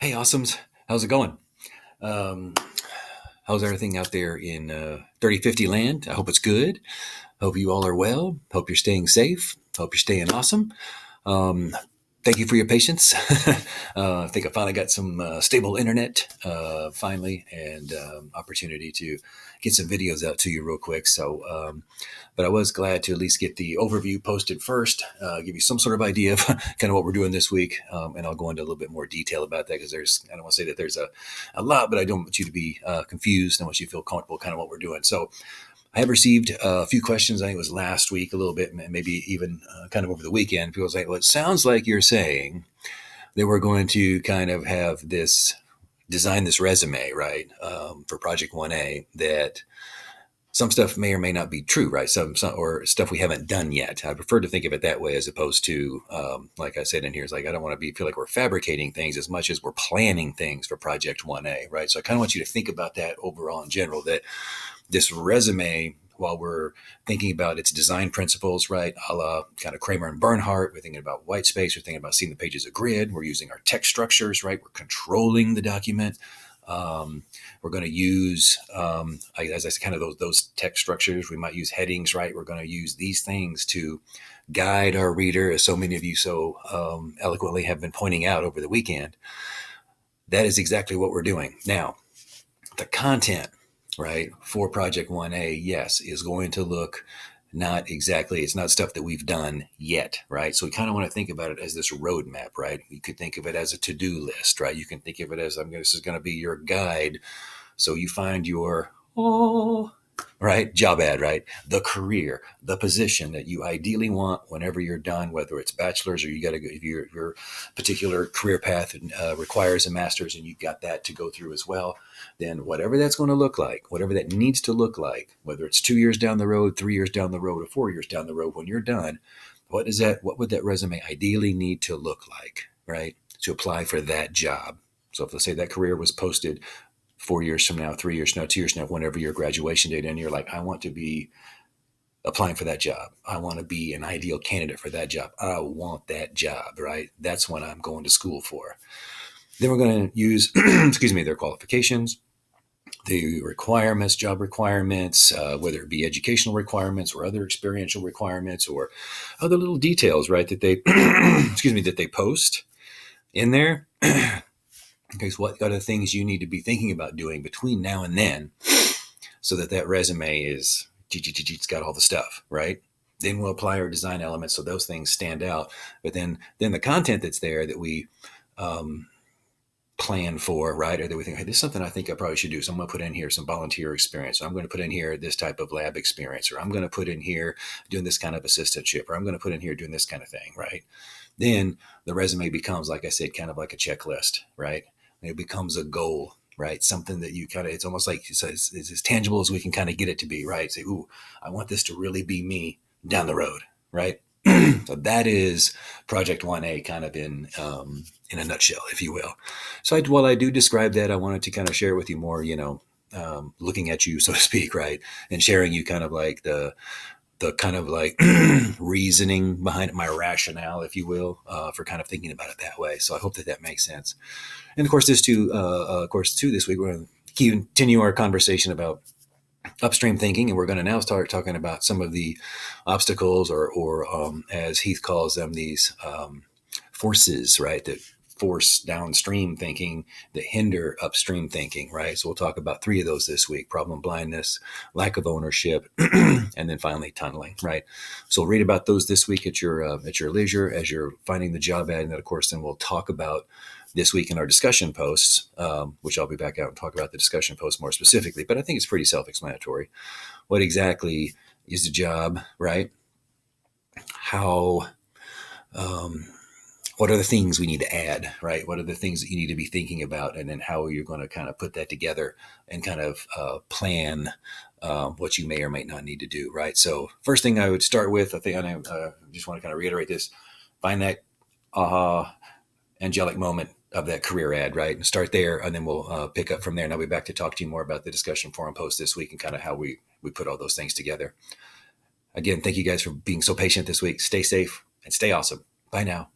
Hey, awesomes. How's it going? Um, how's everything out there in 3050 land? I hope it's good. Hope you all are well. Hope you're staying safe. Hope you're staying awesome. Um, Thank you for your patience. I think I finally got some stable internet finally and opportunity to get some videos out to you real quick. But I was glad to at least get the overview posted first, give you some sort of idea of kind of what we're doing this week. And I'll go into a little bit more detail about that because I don't want to say that there's a lot, but I don't want you to be confused. I want you to feel comfortable kind of what we're doing. So I have received a few questions. I think it was last week, a little bit, maybe even kind of over the weekend. People say, well, it sounds like you're saying that we're going to kind of have design this resume, right, for Project 1A that some stuff may or may not be true, right? Some or stuff we haven't done yet. I prefer to think of it that way as opposed to, like I said in here, it's like I don't want to feel like we're fabricating things as much as we're planning things for Project 1A, right? So I kind of want you to think about that overall in general, that this resume, while we're thinking about its design principles, right, a la kind of Kramer and Bernhardt, we're thinking about white space, we're thinking about seeing the page as a grid, we're using our text structures, right, we're controlling the document. We're going to use, as I said, kind of those text structures. We might use headings, right? We're going to use these things to guide our reader, as so many of you so eloquently have been pointing out over the weekend. That is exactly what we're doing. Now, the content, right, for Project 1A, yes, is going to look it's not stuff that we've done yet, right? So we kind of want to think about it as this roadmap, right? You could think of it as a to-do list, right? You can think of it as this is going to be your guide. So you find your right job ad, right? The career, the position that you ideally want whenever you're done, whether it's bachelor's or you got to go, if your particular career path requires a master's and you've got that to go through as well, then whatever that's going to look like, whatever that needs to look like, whether it's 2 years down the road, 3 years down the road, or 4 years down the road, when you're done, what would that resume ideally need to look like, right? To apply for that job. So if let's say that career was posted 4 years from now, 3 years from now, 2 years from now, whenever your graduation date, and you're like, I want to be applying for that job. I want to be an ideal candidate for that job. I want that job, right? That's what I'm going to school for. Then we're going to use, their qualifications, the requirements, job requirements, whether it be educational requirements or other experiential requirements or other little details, right, that they, that they post in there. Okay, so what are the things you need to be thinking about doing between now and then so that resume it's got all the stuff, right? Then we'll apply our design elements so those things stand out. But then the content that's there that we plan for, right? Or that we think, hey, this is something I think I probably should do. So I'm going to put in here some volunteer experience. Or I'm going to put in here this type of lab experience. Or I'm going to put in here doing this kind of assistantship. Or I'm going to put in here doing this kind of thing, right? Then the resume becomes, like I said, kind of like a checklist, right? It becomes a goal, right? Something that you it's almost like it's as tangible as we can kind of get it to be, right? Say, ooh, I want this to really be me down the road, right? So that is Project 1A kind of in a nutshell, if you will. So while I do describe that, I wanted to kind of share with you more, looking at you, so to speak, right? And sharing you kind of like the kind of like reasoning behind it, my rationale, if you will, for kind of thinking about it that way. So I hope that makes sense. And of course, this week, we're going to continue our conversation about upstream thinking, and we're going to now start talking about some of the obstacles or as Heath calls them, these forces, right, that force downstream thinking, that hinder upstream thinking, right? So we'll talk about 3 of those this week: problem blindness, lack of ownership, and then finally tunneling, right? So read about those this week at your leisure as you're finding the job ad. And then, of course, then we'll talk about this week in our discussion posts, which I'll be back out and talk about the discussion posts more specifically, but I think it's pretty self-explanatory. What exactly is the job, right? How, what are the things we need to add, right? What are the things that you need to be thinking about? And then how are you going to kind of put that together and kind of plan what you may or may not need to do, right? So first thing I would start with, I think I just want to kind of reiterate this, find that angelic moment of that career ad, right? And start there, and then we'll pick up from there. And I'll be back to talk to you more about the discussion forum post this week and kind of how we put all those things together. Again, thank you guys for being so patient this week. Stay safe and stay awesome. Bye now.